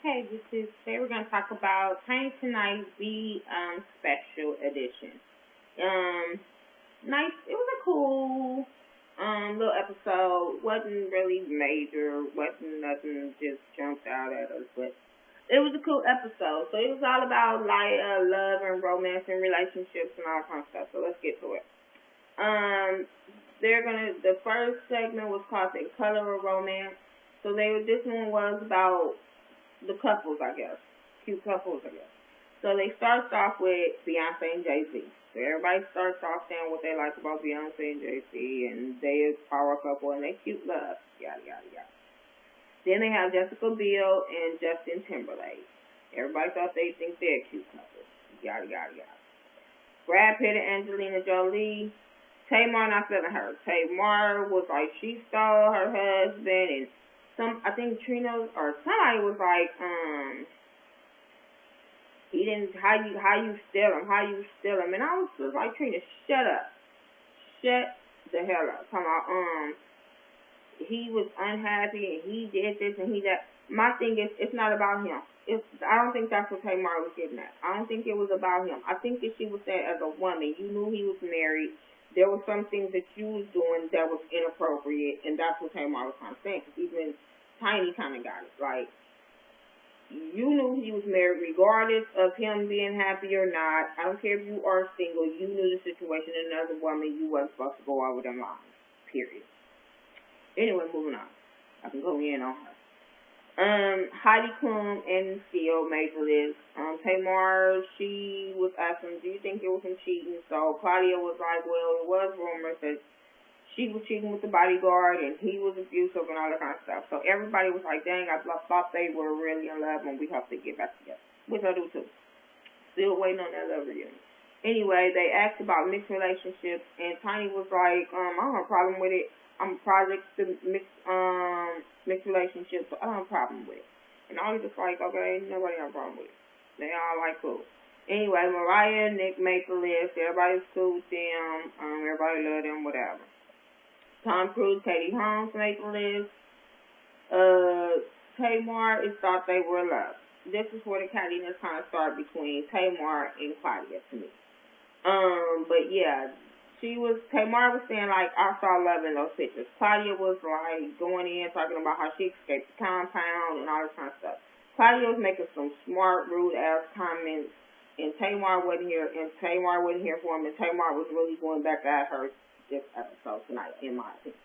Okay, today we're gonna talk about Tiny Tonight V special edition. Um, nice. It was a cool little episode. Wasn't really major. Wasn't nothing just jumped out at us, but it was a cool episode. So it was all about like love and romance and relationships and all kinds of stuff. So let's get to it. The first segment was called The Color of Romance. So this one was about the couples, I guess. Cute couples, I guess. So they starts off with Beyonce and Jay-Z. So everybody starts off saying what they like about Beyonce and Jay-Z, and they is power couple and they cute love, yada, yada, yada. Then they have Jessica Biel and Justin Timberlake. Everybody thought they think they're a cute couple, yada, yada, yada. Brad Pitt and Angelina Jolie. Tamar not feeling her. Tamar was like she stole her husband, and I think Trina or somebody was like, he didn't, how you steal him, and I was just like, Trina, shut up, shut the hell up. Talking about, he was unhappy and he did this and he that. My thing is, it's not about him. I don't think that's what Tamar was getting at. I don't think it was about him. I think that she was saying as a woman, you knew he was married. There were some things that you was doing that was inappropriate, and that's what Tamar was kind of saying. Because even Tiny kind of got it. Like, you knew he was married regardless of him being happy or not. I don't care if you are single. You knew the situation. Another woman, you wasn't supposed to go over them lines. Period. Anyway, moving on. I can go in on her. Heidi Klum and Phil made the list. Tamar, she was asking, do you think it was some cheating? So Claudia was like, well, it was rumors that she was cheating with the bodyguard and he was abusive and all that kind of stuff. So everybody was like, dang, I thought they were really in love and we hope they get back together. Which I do too. Still waiting on that love reunion. Anyway, they asked about mixed relationships and Tiny was like, I don't have a problem with it. I'm projects to mixed relationships, so I don't have a problem with it. And I was just like, okay, nobody have a problem with it. They all like cool. Anyway, Mariah and Nick made the list. Everybody's cool with them. Everybody love them, whatever. Tom Cruise, Katie Holmes made the list. Tamar is thought they were in love. This is where the cattiness kind of started between Tamar and Claudia to me. But yeah. Tamar was saying, like, I saw love in those pictures. Claudia was, like, going in, talking about how she escaped the compound and all this kind of stuff. Claudia was making some smart, rude-ass comments, and Tamar wasn't here for him, and Tamar was really going back at her this episode tonight, in my opinion.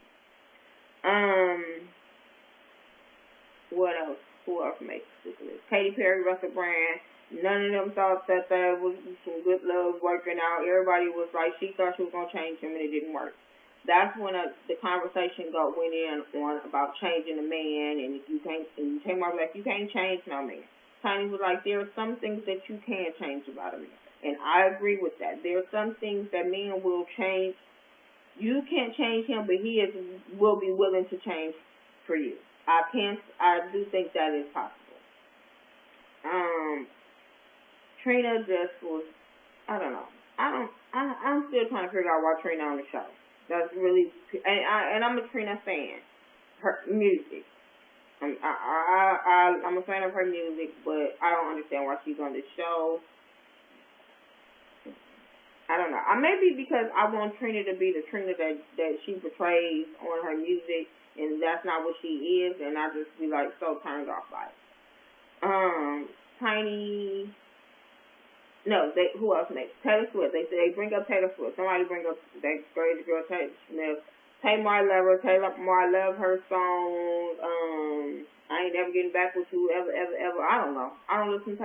What else? Who else makes this list? Katy Perry, Russell Brand. None of them thought that there was some good love working out. Everybody was like, she thought she was going to change him, and it didn't work. That's when the conversation went in on about changing a man, and if you can't, and Tamar was like, you can't change no man. Tiny was like, there are some things that you can change about a man, and I agree with that. There are some things that men will change. You can't change him, but he will be willing to change for you. I do think that is possible. Trina just was, I don't know. I'm still trying to figure out why Trina on the show. That's really, and I'm a Trina fan. Her music. I'm a fan of her music, but I don't understand why she's on the show. I don't know. Maybe because I want Trina to be the Trina that she portrays on her music, and that's not what she is, and I just be like so turned off by it. Tiny. No, who else next? Taylor Swift. They bring up Taylor Swift. Somebody bring up that crazy girl Taylor Swift. Tamar love her. Tamar love her song. I ain't never getting back with you ever. I don't know. I don't listen to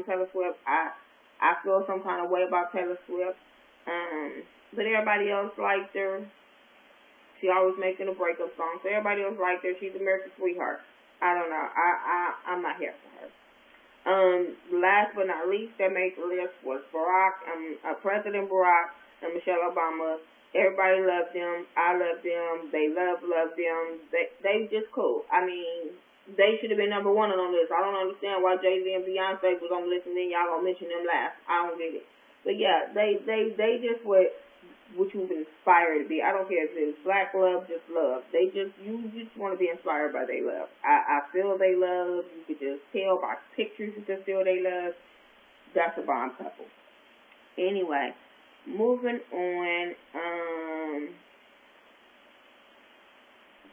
Taylor Swift. I feel some kind of way about Taylor Swift. But everybody else liked her. She always making a breakup song. So everybody else liked her. She's America's sweetheart. I don't know. I'm not here for her. Last but not least, that made the list was President Barack and Michelle Obama. Everybody loved them. I love them. They love them. They just cool. I mean, they should have been number one on the list. I don't understand why Jay-Z and Beyonce was on the list and then y'all gonna mention them last. I don't get it. But yeah, they just what you've been inspired to be. I don't care if it's black love, you just want to be inspired by their love. I feel they love. You could just tell tell by pictures you can feel they love. That's a bomb couple. Anyway, moving on.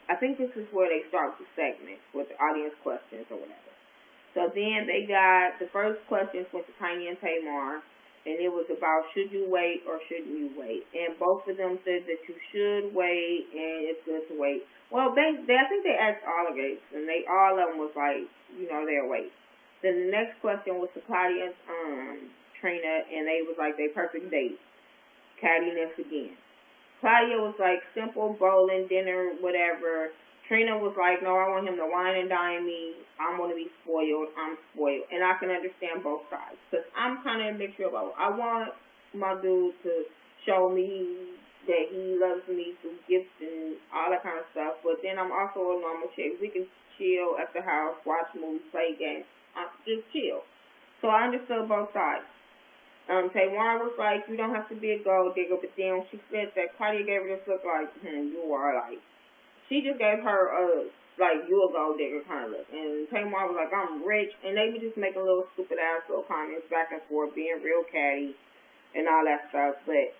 I think this is where they start the segment with the audience questions or whatever. So then they got the first questions went to Tiny and Tamar, and it was about should you wait or shouldn't you wait? And both of them said that you should wait and it's good to wait. Well, they I think they asked all of it, and all of them was like, they'll wait. Then the next question was to Claudia and Trina, and they was like they perfect date. Cattiness again. Claudia was like simple, bowling, dinner, whatever. Trina was like, no, I want him to wine and dine me. I'm going to be spoiled. I'm spoiled. And I can understand both sides. Because I'm kind of a mixture of both. I want my dude to show me that he loves me through gifts and all that kind of stuff. But then I'm also a normal chick. We can chill at the house, watch movies, play games. Just chill. So I understood both sides. Tamar was like, you don't have to be a gold digger, but then she said that Claudia gave her this look like, you are like, she just gave her like, you a gold digger kind of look. And Tamar was like, I'm rich, and they were just making little stupid ass little comments back and forth, being real catty and all that stuff. But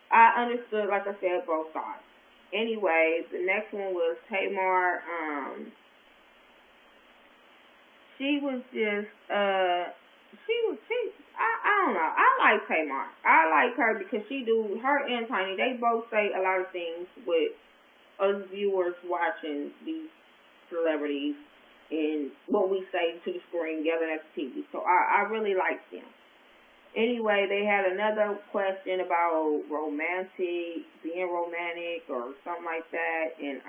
I understood, like I said, both sides. Anyway, the next one was Tamar. She was just, I don't know. I like Tamar. I like her because her and Tiny, they both say a lot of things with us viewers watching these celebrities and what we say to the screen, yelling at the TV. So I really like them. Anyway, they had another question about being romantic or something like that. And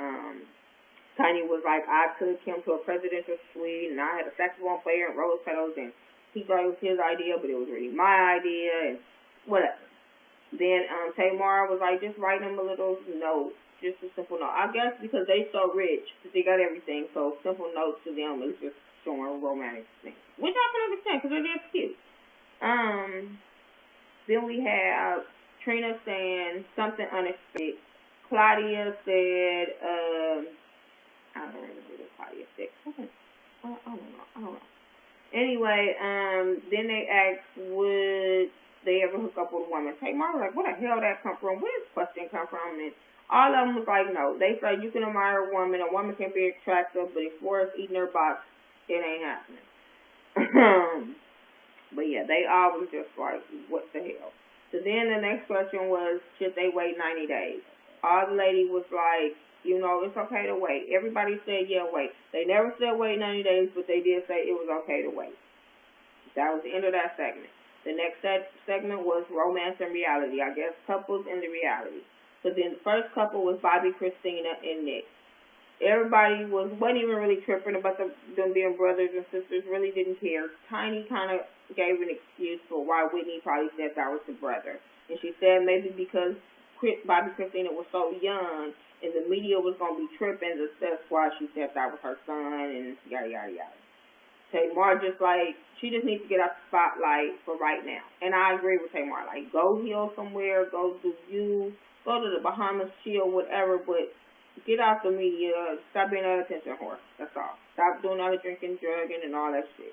Tiny was like, I took him to a presidential suite and I had a saxophone player and rose petals and he thought it was his idea, but it was really my idea, and whatever. Then Tamar was like, just write him a little note, just a simple note. I guess because they so rich, they got everything, so simple notes to them is just showing a romantic thing, which I can understand because it is cute. Then we have Trina saying something unexpected. Claudia said, I don't remember what Claudia said. I don't know. Anyway, then they asked, would they ever hook up with a woman? Tamar was like, where the hell that come from? Where does this question come from? And all of them was like, no. They said you can admire a woman can be attractive, but as far as eating her box, it ain't happening. But yeah, they all was just like, what the hell? So then the next question was, should they wait 90 days? All the lady was like, it's okay to wait. Everybody said, yeah, wait. They never said wait 90 days, but they did say it was okay to wait. That was the end of that segment. The next segment was romance and reality. I guess couples in the reality. So then the first couple was Bobby, Christina, and Nick. Everybody wasn't even really tripping about them being brothers and sisters, really didn't care. Tiny kind of gave an excuse for why Whitney probably said that was the brother. And she said maybe because Bobby Christina was so young, and the media was going to be tripping, that's why she said that was her son, and yada, yada, yada. Tamar she just needs to get out the spotlight for right now. And I agree with Tamar. Like, go heal somewhere, go do go to the Bahamas, chill, whatever, but get out the media, stop being an attention whore. That's all. Stop doing all the drinking, drugging, and all that shit.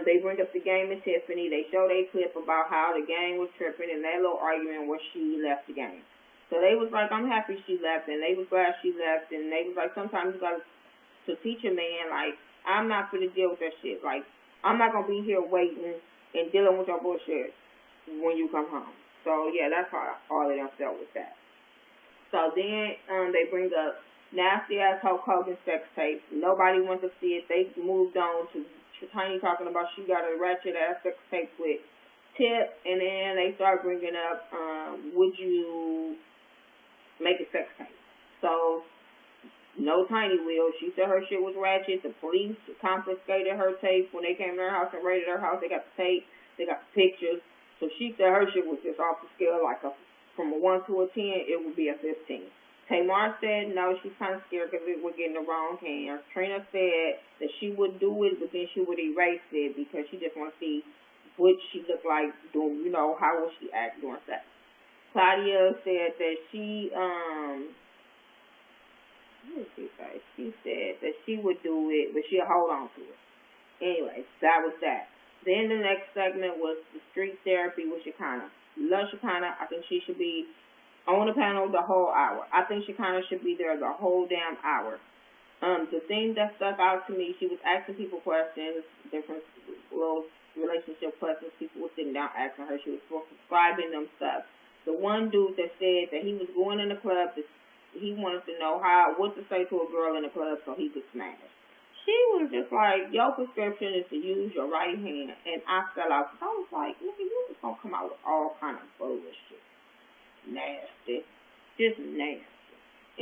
They bring up the game and Tiffany. They showed a clip about how the gang was tripping and that little argument where she left the game. So they was like, I'm happy she left, and they was glad she left, and they was like, sometimes you got to teach a man, like, I'm not going to deal with that shit. Like, I'm not going to be here waiting and dealing with your bullshit when you come home. So, yeah, that's how all of them felt with that. So then they bring up nasty-ass Hulk Hogan sex tape. Nobody wants to see it. They moved on to Tiny talking about she got a ratchet-ass sex tape with Tip, and then they start bringing up, would you make a sex tape? So, no Tiny will. She said her shit was ratchet. The police confiscated her tape when they came to her house and raided her house. They got the tape. They got the pictures. So she said her shit was just off the scale, like from a 1 to a 10, it would be a 15. Tamar said no, she's kind of scared because it would get in the wrong hands. Trina said that she would do it, but then she would erase it because she just want to see what she looked like doing, how will she act during sex. Claudia said that she said that she would do it, but she'll hold on to it. Anyway, that was that. Then the next segment was the street therapy with Shekinah. Love Shekinah. I think she should be on the panel the whole hour. I think Shekinah should be there the whole damn hour. The thing that stuck out to me, she was asking people questions, different little relationship questions. People were sitting down asking her. She was prescribing them stuff. The one dude that said that he was going in the club, he wanted to know what to say to a girl in the club so he could smash. She was just like, your prescription is to use your right hand. And I fell out. I was like, nigga, you just gonna come out with all kind of bullshit. Nasty. Just nasty.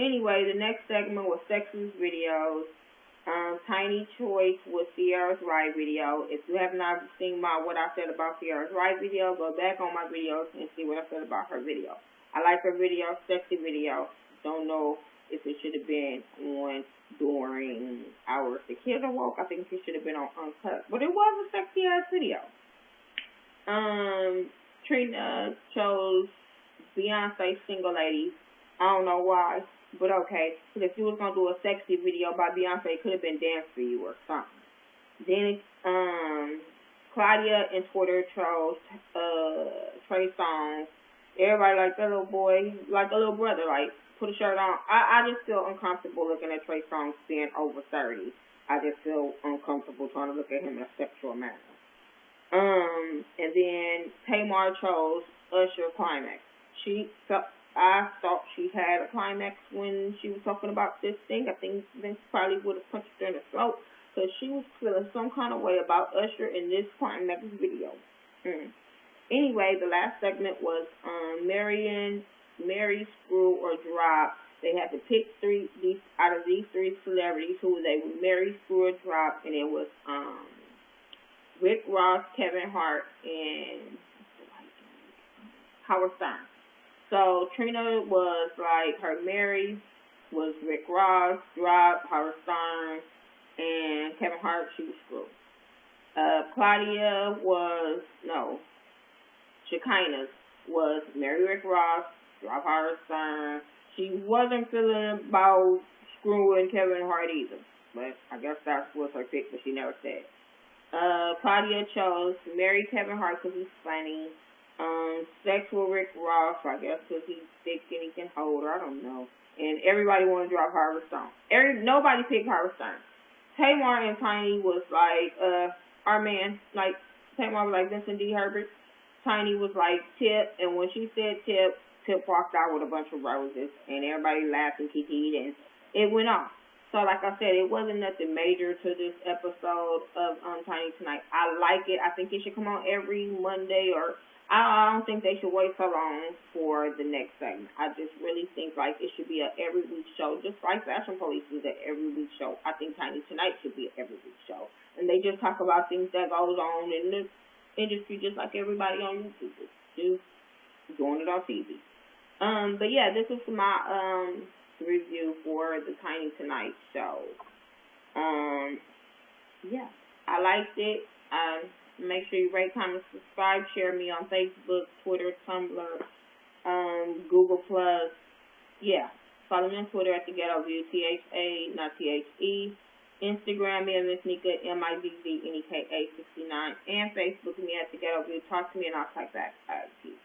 Anyway, the next segment was Sex's videos. Tiny Choice with Sierra's Right video. If you have not seen what I said about Sierra's Right video, go back on my videos and see what I said about her video. I like her video, sexy video. Don't know if it should have been on during our The Kids Are Woke. I think it should have been on Uncut. But it was a sexy ass video. Trina chose Beyonce Single Ladies. I don't know why, but okay. Because if you was going to do a sexy video by Beyonce, it could have been Dance For You or something. Then Claudia and Twitter chose Trey Songz. Everybody like that little boy, like a little brother, like put a shirt on. I just feel uncomfortable looking at Trey Songz being over 30. I just feel uncomfortable trying to look at him in a sexual manner. And then Tamar chose Usher Climax. I thought she had a climax when she was talking about this thing. I think Vince probably would have punched her in the throat because she was feeling some kind of way about Usher in this climax video. Anyway, the last segment was Marry, Screw, or Drop. They had to pick out of these three celebrities who they would marry, screw, or drop, and it was Rick Ross, Kevin Hart, and Howard Stern. So Trina was like, her marry was Rick Ross, drop, Howard Stern, and Kevin Hart, she was screw. Shekinah's was marry Rick Ross, drop Howard Stern. She wasn't feeling about screwing Kevin Hart either, but I guess that was her pick, but she never said. Claudia chose to marry Kevin Hart because he's funny. Sex with Rick Ross, I guess, because he's thick and he can hold her. I don't know. And everybody wanted to drop Howard Stern. Nobody picked Howard Stern. Tamar and Tiny was like, our man. Like, Tamar was like Vincent D. Herbert. Tiny was like Tip. And when she said Tip, Tip walked out with a bunch of roses. And everybody laughed and kikied. And it went off. So, like I said, it wasn't nothing major to this episode of Tiny Tonight. I like it. I think it should come on every Monday, or I don't think they should wait so long for the next segment. I just really think like it should be a every week show, just like Fashion Police is an every week show. I think Tiny Tonight should be an every week show, and they just talk about things that goes on in the industry, just like everybody on YouTube is just doing it on TV. But yeah, this is my review for the Tiny Tonight show. Yeah, I liked it. Make sure you rate, comment, subscribe, share me on Facebook, Twitter, Tumblr, Google+. Yeah, follow me on Twitter at thaghettoview, THA, not THE. Instagram me at Miss Nika, MIZZNEKA69, and Facebook me at thaghettoview. Talk to me and I'll type back. All right, peace.